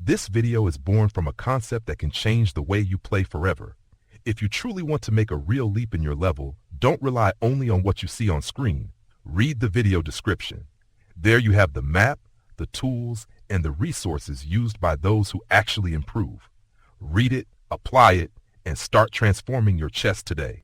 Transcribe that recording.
This video is born from a concept that can change the way you play forever. If you truly want to make a real leap in your level, don't rely only on what you see on screen. Read the video description. There you have the map, the tools, and the resources used by those who actually improve. Read it, apply it, and start transforming your chess today.